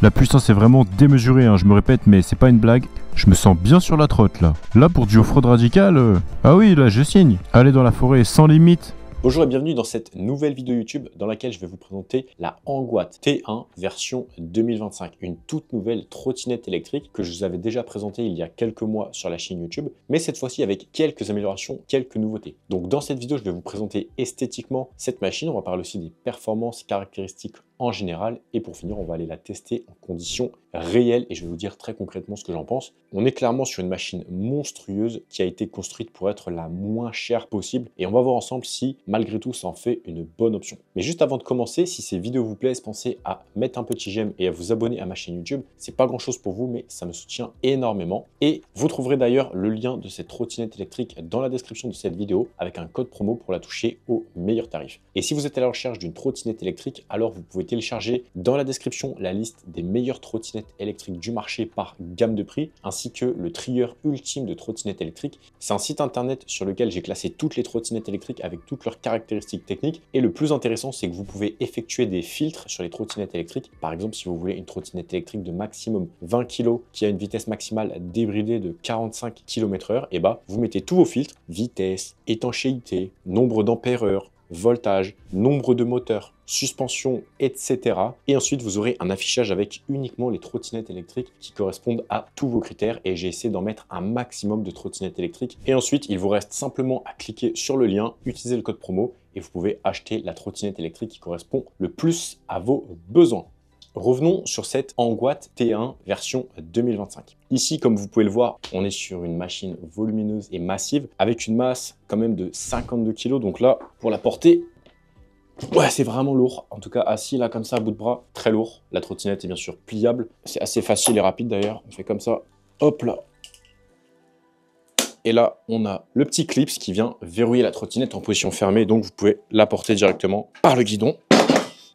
La puissance est vraiment démesurée, hein, je me répète, mais c'est pas une blague. Je me sens bien sur la trotte là. Là pour du off-road radical, ah oui, là je signe. Aller dans la forêt sans limite. Bonjour et bienvenue dans cette nouvelle vidéo YouTube dans laquelle je vais vous présenter la Angoat T1 version 2025. Une toute nouvelle trottinette électrique que je vous avais déjà présentée il y a quelques mois sur la chaîne YouTube, mais cette fois-ci avec quelques améliorations, quelques nouveautés. Donc dans cette vidéo, je vais vous présenter esthétiquement cette machine. On va parler aussi des performances, caractéristiques en général. Et pour finir, on va aller la tester en conditions réelles et je vais vous dire très concrètement ce que j'en pense. On est clairement sur une machine monstrueuse qui a été construite pour être la moins chère possible et on va voir ensemble si malgré tout ça en fait une bonne option. Mais juste avant de commencer, si ces vidéos vous plaisent, pensez à mettre un petit j'aime et à vous abonner à ma chaîne YouTube. C'est pas grand chose pour vous mais ça me soutient énormément et vous trouverez d'ailleurs le lien de cette trottinette électrique dans la description de cette vidéo avec un code promo pour la toucher au meilleur tarif. Et si vous êtes à la recherche d'une trottinette électrique, alors vous pouvez télécharger dans la description la liste des meilleures trottinettes électriques du marché par gamme de prix, ainsi que le trieur ultime de trottinettes électriques. C'est un site internet sur lequel j'ai classé toutes les trottinettes électriques avec toutes leurs caractéristiques techniques. Et le plus intéressant, c'est que vous pouvez effectuer des filtres sur les trottinettes électriques. Par exemple, si vous voulez une trottinette électrique de maximum 20 kg qui a une vitesse maximale débridée de 45 km/h, et bah vous mettez tous vos filtres, vitesse, étanchéité, nombre d'ampères-heure, voltage, nombre de moteurs, suspension, etc. Et ensuite, vous aurez un affichage avec uniquement les trottinettes électriques qui correspondent à tous vos critères. Et j'ai essayé d'en mettre un maximum de trottinettes électriques. Et ensuite, il vous reste simplement à cliquer sur le lien, utiliser le code promo et vous pouvez acheter la trottinette électrique qui correspond le plus à vos besoins. Revenons sur cette Angoat T1 version 2025. Ici, comme vous pouvez le voir, on est sur une machine volumineuse et massive avec une masse quand même de 52 kg. Donc là, pour la porter, ouais, c'est vraiment lourd. En tout cas, assis là comme ça à bout de bras, très lourd. La trottinette est bien sûr pliable. C'est assez facile et rapide d'ailleurs. On fait comme ça, hop là. Et là, on a le petit clip qui vient verrouiller la trottinette en position fermée. Donc vous pouvez la porter directement par le guidon.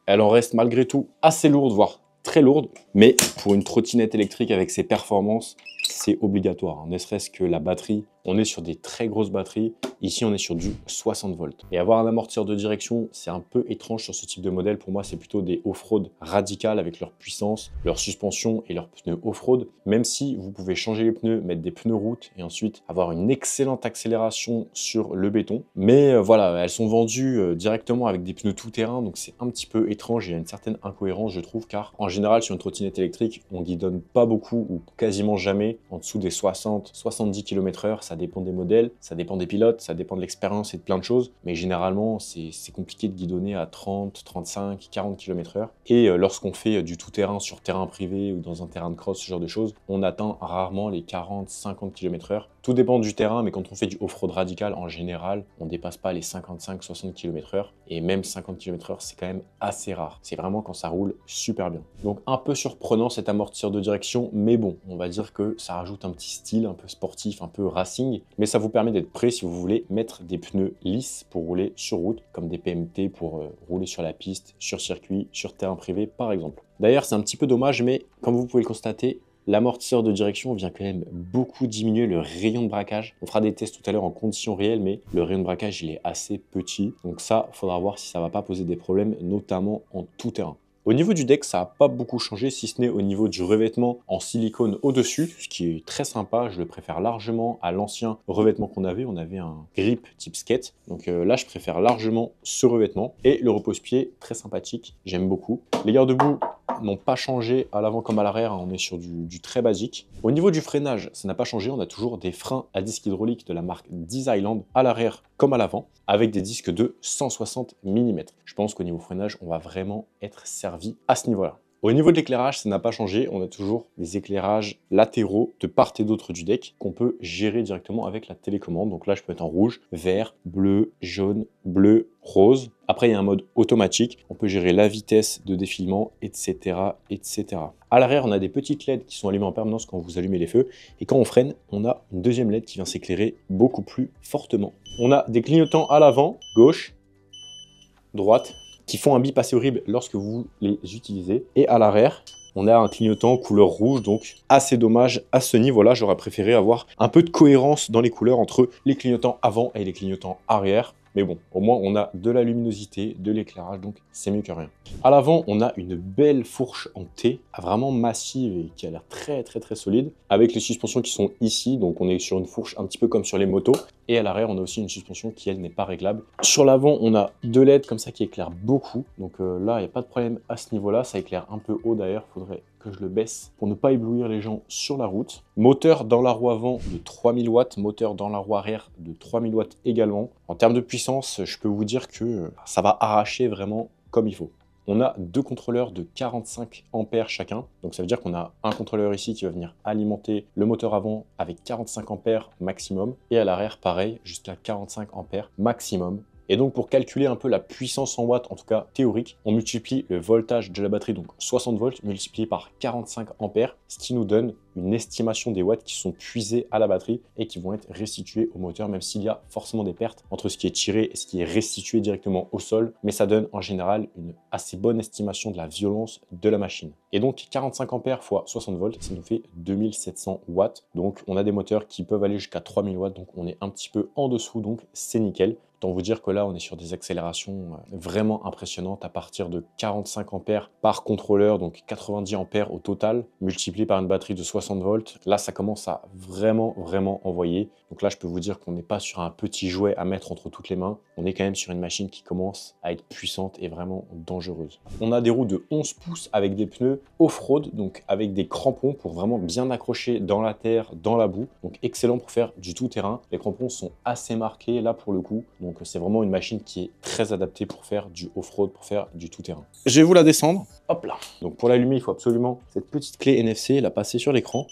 Elle en reste malgré tout assez lourde, voire très lourde. Mais pour une trottinette électrique avec ses performances, c'est obligatoire. Ne serait-ce que la batterie, on est sur des très grosses batteries. Ici, on est sur du 60 volts. Et avoir un amortisseur de direction, c'est un peu étrange sur ce type de modèle. Pour moi, c'est plutôt des off-road radicales avec leur puissance, leur suspension et leurs pneus off-road. Même si vous pouvez changer les pneus, mettre des pneus route et ensuite avoir une excellente accélération sur le béton. Mais voilà, elles sont vendues directement avec des pneus tout-terrain. Donc, c'est un petit peu étrange. Il y a une certaine incohérence, je trouve, car en général, sur une trottinette électrique, on guidonne pas beaucoup ou quasiment jamais en dessous des 60-70 km/h. Ça dépend des modèles, ça dépend des pilotes, ça dépend de l'expérience et de plein de choses. Mais généralement, c'est compliqué de guidonner à 30, 35, 40 km/h. Et lorsqu'on fait du tout-terrain sur terrain privé ou dans un terrain de cross, ce genre de choses, on atteint rarement les 40, 50 km/h. Tout dépend du terrain, mais quand on fait du off-road radical, en général, on ne dépasse pas les 55, 60 km/h. Et même 50 km/h, c'est quand même assez rare. C'est vraiment quand ça roule super bien. Donc un peu surprenant cet amortisseur de direction, mais bon, on va dire que ça rajoute un petit style un peu sportif, un peu racing, mais ça vous permet d'être prêt si vous voulez mettre des pneus lisses pour rouler sur route, comme des PMT pour rouler sur la piste, sur circuit, sur terrain privé par exemple. D'ailleurs, c'est un petit peu dommage, mais comme vous pouvez le constater, l'amortisseur de direction vient quand même beaucoup diminuer le rayon de braquage. On fera des tests tout à l'heure en conditions réelles, mais le rayon de braquage, il est assez petit. Donc ça, il faudra voir si ça ne va pas poser des problèmes, notamment en tout terrain. Au niveau du deck, ça n'a pas beaucoup changé, si ce n'est au niveau du revêtement en silicone au-dessus, ce qui est très sympa. Je le préfère largement à l'ancien revêtement qu'on avait. On avait un grip type skate. Donc là, je préfère largement ce revêtement. Et le repose-pied, très sympathique. J'aime beaucoup. Les garde-boue n'ont pas changé à l'avant comme à l'arrière. On est sur du très basique. Au niveau du freinage, ça n'a pas changé. On a toujours des freins à disque hydraulique de la marque Desiland à l'arrière comme à l'avant, avec des disques de 160 mm. Je pense qu'au niveau freinage, on va vraiment être servi à ce niveau-là. Au niveau de l'éclairage, ça n'a pas changé. On a toujours des éclairages latéraux de part et d'autre du deck qu'on peut gérer directement avec la télécommande. Donc là, je peux mettre en rouge, vert, bleu, jaune, bleu, rose. Après, il y a un mode automatique. On peut gérer la vitesse de défilement, etc., etc. À l'arrière, on a des petites LED qui sont allumées en permanence quand vous allumez les feux. Et quand on freine, on a une deuxième LED qui vient s'éclairer beaucoup plus fortement. On a des clignotants à l'avant, gauche, droite, qui font un bip assez horrible lorsque vous les utilisez. Et à l'arrière, on a un clignotant couleur rouge, donc assez dommage à ce niveau-là. J'aurais préféré avoir un peu de cohérence dans les couleurs entre les clignotants avant et les clignotants arrière. Mais bon, au moins on a de la luminosité, de l'éclairage, donc c'est mieux que rien. À l'avant, on a une belle fourche en T, vraiment massive et qui a l'air très solide, avec les suspensions qui sont ici, donc on est sur une fourche un petit peu comme sur les motos. Et à l'arrière, on a aussi une suspension qui, elle, n'est pas réglable. Sur l'avant, on a deux LED comme ça qui éclairent beaucoup. Donc là, il n'y a pas de problème à ce niveau-là. Ça éclaire un peu haut d'ailleurs. Il faudrait que je le baisse pour ne pas éblouir les gens sur la route. Moteur dans la roue avant de 3000 watts. Moteur dans la roue arrière de 3000 watts également. En termes de puissance, je peux vous dire que ça va arracher vraiment comme il faut. On a deux contrôleurs de 45 ampères chacun. Donc ça veut dire qu'on a un contrôleur ici qui va venir alimenter le moteur avant avec 45 ampères maximum. Et à l'arrière, pareil, jusqu'à 45 ampères maximum. Et donc pour calculer un peu la puissance en watts, en tout cas théorique, on multiplie le voltage de la batterie, donc 60 volts, multiplié par 45 ampères, ce qui nous donne une estimation des watts qui sont puisés à la batterie et qui vont être restitués au moteur, même s'il y a forcément des pertes entre ce qui est tiré et ce qui est restitué directement au sol. Mais ça donne en général une assez bonne estimation de la violence de la machine. Et donc 45 ampères fois 60 volts, ça nous fait 2700 watts. Donc on a des moteurs qui peuvent aller jusqu'à 3000 watts, donc on est un petit peu en dessous, donc c'est nickel. Autant vous dire que là, on est sur des accélérations vraiment impressionnantes à partir de 45 ampères par contrôleur, donc 90 ampères au total, multiplié par une batterie de 60 volts. Là, ça commence à vraiment envoyer. Donc là, je peux vous dire qu'on n'est pas sur un petit jouet à mettre entre toutes les mains. On est quand même sur une machine qui commence à être puissante et vraiment dangereuse. On a des roues de 11 pouces avec des pneus off-road, donc avec des crampons pour vraiment bien accrocher dans la terre, dans la boue. Donc excellent pour faire du tout-terrain. Les crampons sont assez marqués là pour le coup. Donc c'est vraiment une machine qui est très adaptée pour faire du off-road, pour faire du tout-terrain. Je vais vous la descendre. Hop là. Donc pour l'allumer, il faut absolument cette petite clé NFC, la passer sur l'écran.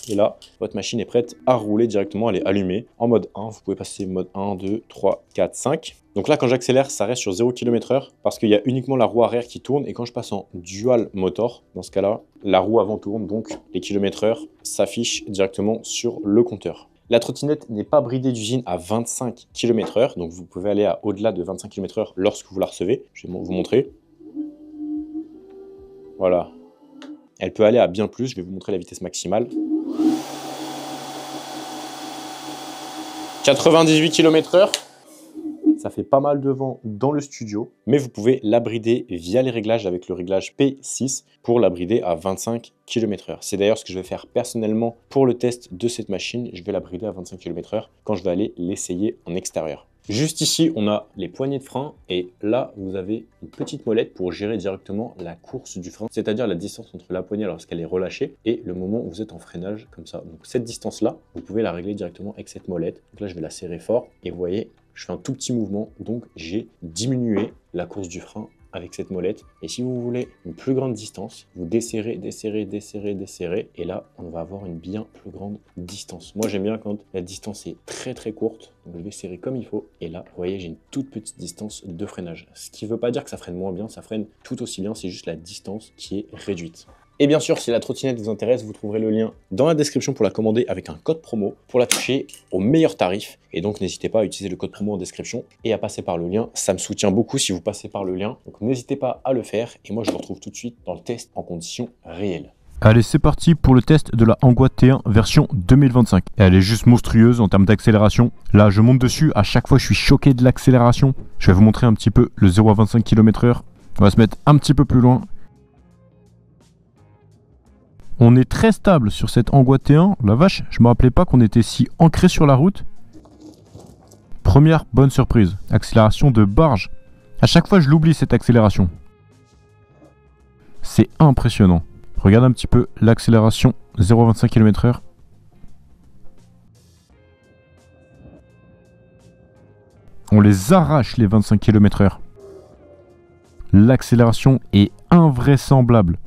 Et là, votre machine est prête à rouler directement, elle est allumée. En mode 1, vous pouvez passer mode 1, 2, 3, 4, 5. Donc là, quand j'accélère, ça reste sur 0 km/h parce qu'il y a uniquement la roue arrière qui tourne. Et quand je passe en dual motor, dans ce cas-là, la roue avant tourne. Donc les km/h s'affichent directement sur le compteur. La trottinette n'est pas bridée d'usine à 25 km/h, donc vous pouvez aller à au-delà de 25 km/h lorsque vous la recevez. Je vais vous montrer. Voilà. Elle peut aller à bien plus, je vais vous montrer la vitesse maximale. 98 km/h. Ça fait pas mal de vent dans le studio, mais vous pouvez la brider via les réglages avec le réglage P6 pour la brider à 25 km/h. C'est d'ailleurs ce que je vais faire personnellement pour le test de cette machine. Je vais la brider à 25 km/h quand je vais aller l'essayer en extérieur. Juste ici, on a les poignées de frein et là, vous avez une petite molette pour gérer directement la course du frein, c'est-à-dire la distance entre la poignée lorsqu'elle est relâchée et le moment où vous êtes en freinage comme ça. Donc cette distance-là, vous pouvez la régler directement avec cette molette. Donc là, je vais la serrer fort et vous voyez, je fais un tout petit mouvement, donc j'ai diminué la course du frein avec cette molette. Et si vous voulez une plus grande distance, vous desserrez, et là, on va avoir une bien plus grande distance. Moi, j'aime bien quand la distance est très courte, donc je vais serrer comme il faut. Et là, vous voyez, j'ai une toute petite distance de freinage. Ce qui ne veut pas dire que ça freine moins bien, ça freine tout aussi bien, c'est juste la distance qui est réduite. Et bien sûr, si la trottinette vous intéresse, vous trouverez le lien dans la description pour la commander avec un code promo pour la toucher au meilleur tarif. Et donc, n'hésitez pas à utiliser le code promo en description et à passer par le lien. Ça me soutient beaucoup si vous passez par le lien. Donc, n'hésitez pas à le faire. Et moi, je vous retrouve tout de suite dans le test en conditions réelles. Allez, c'est parti pour le test de la Angua T1 version 2025. Elle est juste monstrueuse en termes d'accélération. Là, je monte dessus. À chaque fois, je suis choqué de l'accélération. Je vais vous montrer un petit peu le 0 à 25 km/h. On va se mettre un petit peu plus loin. On est très stable sur cette Angua T1. La vache, je me rappelais pas qu'on était si ancré sur la route. Première bonne surprise. Accélération de barge. À chaque fois, je l'oublie cette accélération. C'est impressionnant. Regarde un petit peu l'accélération 0,25 km/h. On les arrache les 25 km/h. L'accélération est invraisemblable.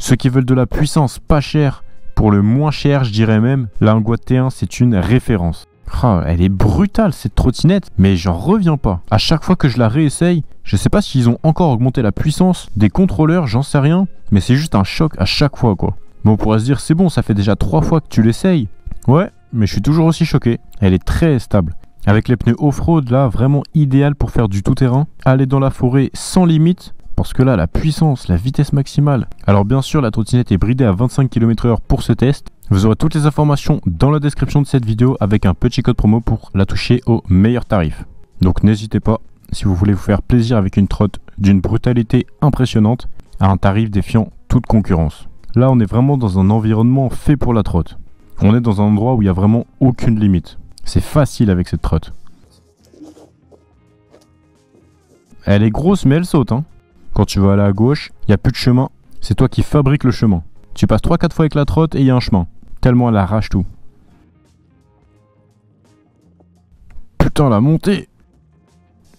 Ceux qui veulent de la puissance pas chère, pour le moins cher, je dirais même, la Angua T1, c'est une référence. Oh, elle est brutale cette trottinette, mais j'en reviens pas. À chaque fois que je la réessaye, je sais pas s'ils ont encore augmenté la puissance des contrôleurs, j'en sais rien, mais c'est juste un choc à chaque fois quoi. Mais on pourrait se dire c'est bon, ça fait déjà 3 fois que tu l'essayes. Ouais, mais je suis toujours aussi choqué. Elle est très stable. Avec les pneus off-road là, vraiment idéal pour faire du tout-terrain. Aller dans la forêt sans limite. Parce que là, la puissance, la vitesse maximale. Alors bien sûr, la trottinette est bridée à 25 km/h pour ce test. Vous aurez toutes les informations dans la description de cette vidéo avec un petit code promo pour la toucher au meilleur tarif. Donc n'hésitez pas, si vous voulez vous faire plaisir avec une trotte d'une brutalité impressionnante, à un tarif défiant toute concurrence. Là, on est vraiment dans un environnement fait pour la trotte. On est dans un endroit où il n'y a vraiment aucune limite. C'est facile avec cette trotte. Elle est grosse, mais elle saute, hein. Quand tu vas aller à gauche, il n'y a plus de chemin. C'est toi qui fabriques le chemin. Tu passes 3-4 fois avec la trotte et il y a un chemin. Tellement elle arrache tout. Putain, la montée!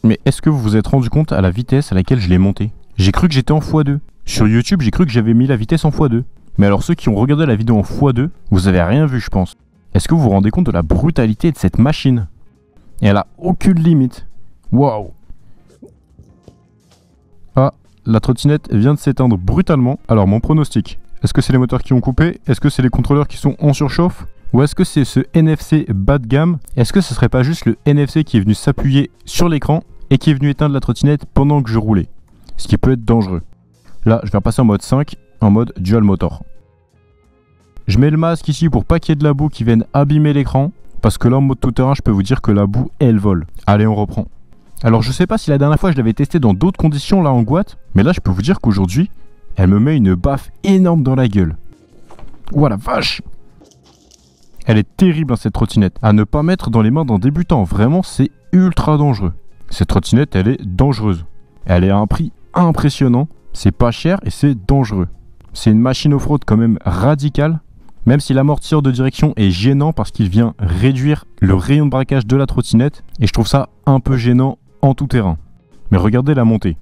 Mais est-ce que vous vous êtes rendu compte à la vitesse à laquelle je l'ai montée? J'ai cru que j'étais en x2. Sur YouTube, j'ai cru que j'avais mis la vitesse en x2. Mais alors ceux qui ont regardé la vidéo en x2, vous avez rien vu, je pense. Est-ce que vous vous rendez compte de la brutalité de cette machine? Et elle a aucune limite. Waouh! Ah, la trottinette vient de s'éteindre brutalement. Alors mon pronostic, est-ce que c'est les moteurs qui ont coupé? Est-ce que c'est les contrôleurs qui sont en surchauffe? Ou est-ce que c'est ce NFC bas de gamme? Est-ce que ce serait pas juste le NFC qui est venu s'appuyer sur l'écran et qui est venu éteindre la trottinette pendant que je roulais? Ce qui peut être dangereux. Là, je vais repasser en mode 5, en mode dual motor. Je mets le masque ici pour pas qu'il y ait de la boue qui vienne abîmer l'écran. Parce que là, en mode tout-terrain, je peux vous dire que la boue, elle vole. Allez, on reprend. Alors, je sais pas si la dernière fois, je l'avais testé dans d'autres conditions, là, en Guat. Mais là, je peux vous dire qu'aujourd'hui, elle me met une baffe énorme dans la gueule. Ouah, la vache! Elle est terrible, hein, cette trottinette. À ne pas mettre dans les mains d'un débutant. Vraiment, c'est ultra dangereux. Cette trottinette, elle est dangereuse. Elle est à un prix impressionnant. C'est pas cher et c'est dangereux. C'est une machine off-road quand même radicale. Même si l'amortisseur de direction est gênant parce qu'il vient réduire le rayon de braquage de la trottinette. Et je trouve ça un peu gênant en tout terrain. Mais regardez la montée.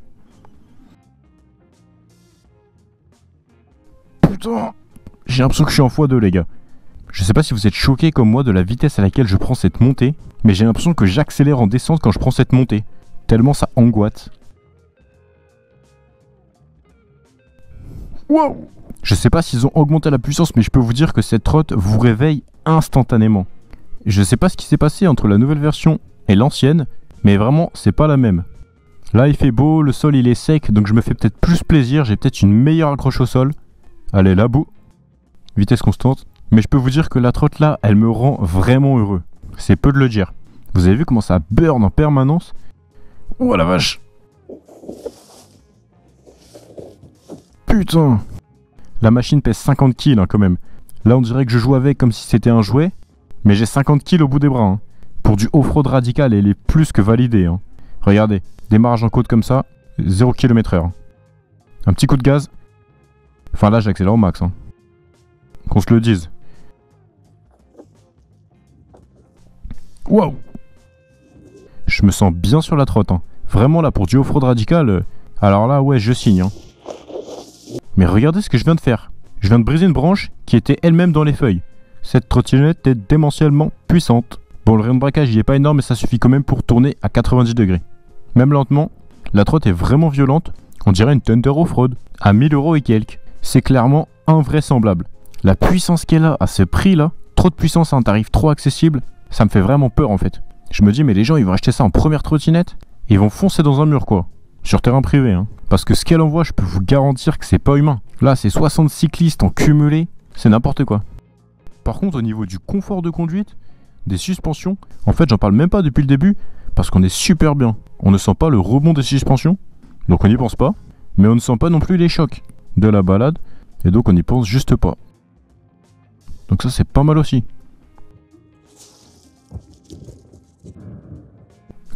Putain! J'ai l'impression que je suis en x2 les gars. Je sais pas si vous êtes choqués comme moi de la vitesse à laquelle je prends cette montée. Mais j'ai l'impression que j'accélère en descente quand je prends cette montée. Tellement ça angoisse. Wow! Je sais pas s'ils ont augmenté la puissance, mais je peux vous dire que cette trotte vous réveille instantanément. Je sais pas ce qui s'est passé entre la nouvelle version et l'ancienne, mais vraiment, c'est pas la même. Là, il fait beau, le sol il est sec, donc je me fais peut-être plus plaisir, j'ai peut-être une meilleure accroche au sol. Allez, là, bout. Vitesse constante. Mais je peux vous dire que la trotte là, elle me rend vraiment heureux. C'est peu de le dire. Vous avez vu comment ça burn en permanence? Oh la vache! Putain! La machine pèse 50 kg hein, quand même. Là on dirait que je joue avec comme si c'était un jouet. Mais j'ai 50 kg au bout des bras. Hein. Pour du off-road radical, elle est plus que validée. Hein. Regardez, démarrage en côte comme ça, 0 km/h. Un petit coup de gaz. Enfin là j'accélère au max. Hein. Qu'on se le dise. Waouh! Je me sens bien sur la trotte. Hein. Vraiment là pour du off-road radical. Alors là ouais je signe. Hein. Mais regardez ce que je viens de faire. Je viens de briser une branche qui était elle-même dans les feuilles. Cette trottinette est démentiellement puissante. Bon, le rayon de braquage il est pas énorme mais ça suffit quand même pour tourner à 90 degrés. Même lentement, la trotte est vraiment violente. On dirait une Thunder Off-Road à 1000 € et quelques. C'est clairement invraisemblable. La puissance qu'elle a à ce prix là, trop de puissance à un tarif trop accessible, ça me fait vraiment peur en fait. Je me dis mais les gens ils vont acheter ça en première trottinette et ils vont foncer dans un mur quoi. Sur terrain privé hein. Parce que ce qu'elle envoie, je peux vous garantir que c'est pas humain. Là, c'est 60 cyclistes en cumulé, c'est n'importe quoi. Par contre, au niveau du confort de conduite, des suspensions, en fait, j'en parle même pas depuis le début, parce qu'on est super bien. On ne sent pas le rebond des suspensions, donc on n'y pense pas, mais on ne sent pas non plus les chocs de la balade, et donc on n'y pense juste pas. Donc ça, c'est pas mal aussi.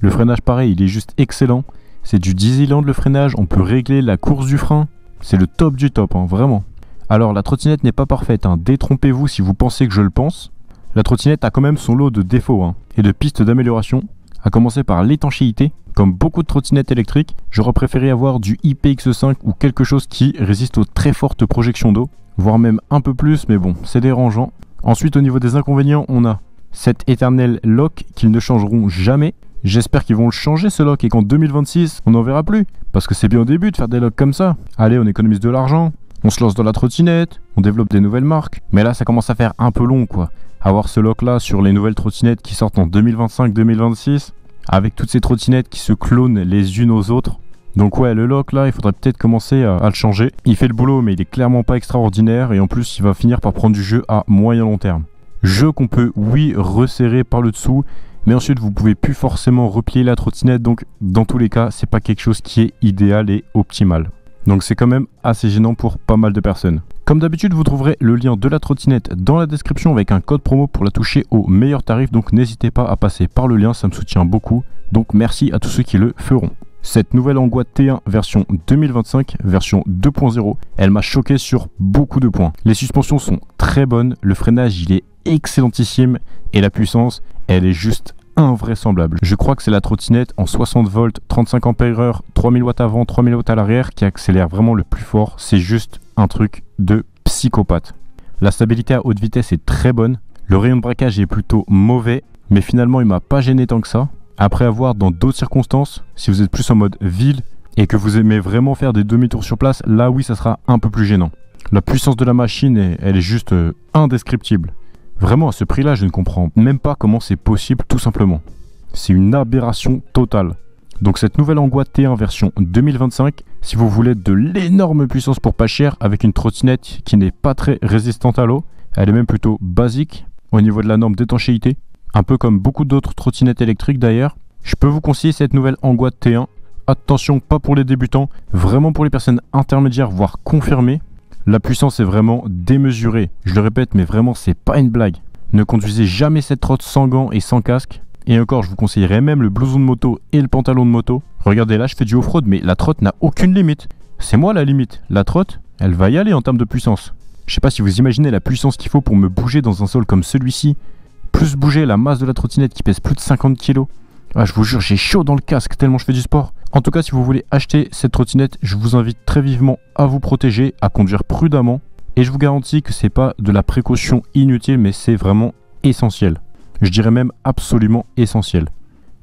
Le freinage, pareil, il est juste excellent. C'est du Disneyland le freinage, on peut régler la course du frein. C'est le top du top, hein, vraiment. Alors la trottinette n'est pas parfaite, hein. Détrompez-vous si vous pensez que je le pense. La trottinette a quand même son lot de défauts hein, et de pistes d'amélioration. À commencer par l'étanchéité. Comme beaucoup de trottinettes électriques, j'aurais préféré avoir du IPX5 ou quelque chose qui résiste aux très fortes projections d'eau. Voire même un peu plus, mais bon, c'est dérangeant. Ensuite au niveau des inconvénients, on a cet éternel lock qu'ils ne changeront jamais. J'espère qu'ils vont le changer ce lock et qu'en 2026 on n'en verra plus. Parce que c'est bien au début de faire des locks comme ça. Allez, on économise de l'argent, on se lance dans la trottinette, on développe des nouvelles marques. Mais là ça commence à faire un peu long quoi. Avoir ce lock là sur les nouvelles trottinettes qui sortent en 2025-2026. Avec toutes ces trottinettes qui se clonent les unes aux autres. Donc ouais, le lock là il faudrait peut-être commencer à le changer. Il fait le boulot mais il est clairement pas extraordinaire. Et en plus il va finir par prendre du jeu à moyen long terme. Jeu qu'on peut oui resserrer par le dessous Mais ensuite, vous pouvez plus forcément replier la trottinette. Donc, dans tous les cas, c'est pas quelque chose qui est idéal et optimal. Donc, c'est quand même assez gênant pour pas mal de personnes. Comme d'habitude, vous trouverez le lien de la trottinette dans la description avec un code promo pour la toucher au meilleur tarif. Donc, n'hésitez pas à passer par le lien, ça me soutient beaucoup. Donc, merci à tous ceux qui le feront. Cette nouvelle Angua T1 version 2025, version 2.0, elle m'a choqué sur beaucoup de points. Les suspensions sont très bonnes, le freinage il est excellentissime et la puissance, elle est juste invraisemblable. Je crois que c'est la trottinette en 60 volts, 35 ampères-heure, 3000 watts avant, 3000 watts à l'arrière qui accélère vraiment le plus fort. C'est juste un truc de psychopathe. La stabilité à haute vitesse est très bonne, le rayon de braquage est plutôt mauvais, mais finalement il m'a pas gêné tant que ça. Après avoir dans d'autres circonstances, si vous êtes plus en mode ville et que vous aimez vraiment faire des demi-tours sur place, là oui ça sera un peu plus gênant. La puissance de la machine, elle est juste indescriptible. Vraiment à ce prix là je ne comprends même pas comment c'est possible tout simplement. C'est une aberration totale. Donc cette nouvelle Angua T1 version 2025, si vous voulez de l'énorme puissance pour pas cher avec une trottinette qui n'est pas très résistante à l'eau, elle est même plutôt basique au niveau de la norme d'étanchéité. Un peu comme beaucoup d'autres trottinettes électriques d'ailleurs. Je peux vous conseiller cette nouvelle Angua T1. Attention, pas pour les débutants, vraiment pour les personnes intermédiaires, voire confirmées. La puissance est vraiment démesurée. Je le répète, mais vraiment, c'est pas une blague. Ne conduisez jamais cette trotte sans gants et sans casque. Et encore, je vous conseillerais même le blouson de moto et le pantalon de moto. Regardez là, je fais du off-road, mais la trotte n'a aucune limite. C'est moi la limite. La trotte, elle va y aller en termes de puissance. Je sais pas si vous imaginez la puissance qu'il faut pour me bouger dans un sol comme celui-ci. Plus bouger la masse de la trottinette qui pèse plus de 50 kg. Ah, je vous jure, j'ai chaud dans le casque tellement je fais du sport. En tout cas, si vous voulez acheter cette trottinette, je vous invite très vivement à vous protéger, à conduire prudemment. Et je vous garantis que c'est pas de la précaution inutile, mais c'est vraiment essentiel. Je dirais même absolument essentiel.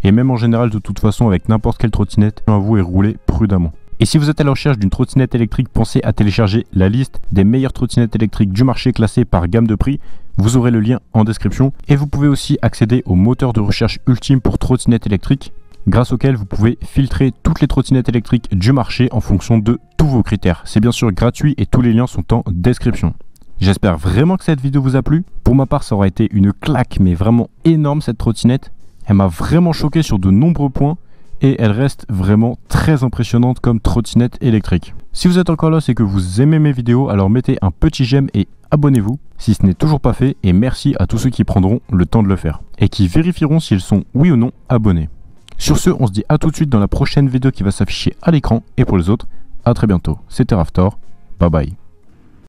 Et même en général, de toute façon, avec n'importe quelle trottinette, à vous et rouler prudemment. Et si vous êtes à la recherche d'une trottinette électrique, pensez à télécharger la liste des meilleures trottinettes électriques du marché classées par gamme de prix. Vous aurez le lien en description. Et vous pouvez aussi accéder au moteur de recherche ultime pour trottinettes électriques, grâce auquel vous pouvez filtrer toutes les trottinettes électriques du marché en fonction de tous vos critères. C'est bien sûr gratuit et tous les liens sont en description. J'espère vraiment que cette vidéo vous a plu. Pour ma part, ça aura été une claque, mais vraiment énorme cette trottinette. Elle m'a vraiment choqué sur de nombreux points. Et elle reste vraiment très impressionnante comme trottinette électrique. Si vous êtes encore là, c'est que vous aimez mes vidéos, alors mettez un petit j'aime et abonnez-vous si ce n'est toujours pas fait. Et merci à tous ceux qui prendront le temps de le faire et qui vérifieront s'ils sont oui ou non abonnés. Sur ce, on se dit à tout de suite dans la prochaine vidéo qui va s'afficher à l'écran. Et pour les autres, à très bientôt. C'était Raftor, bye bye.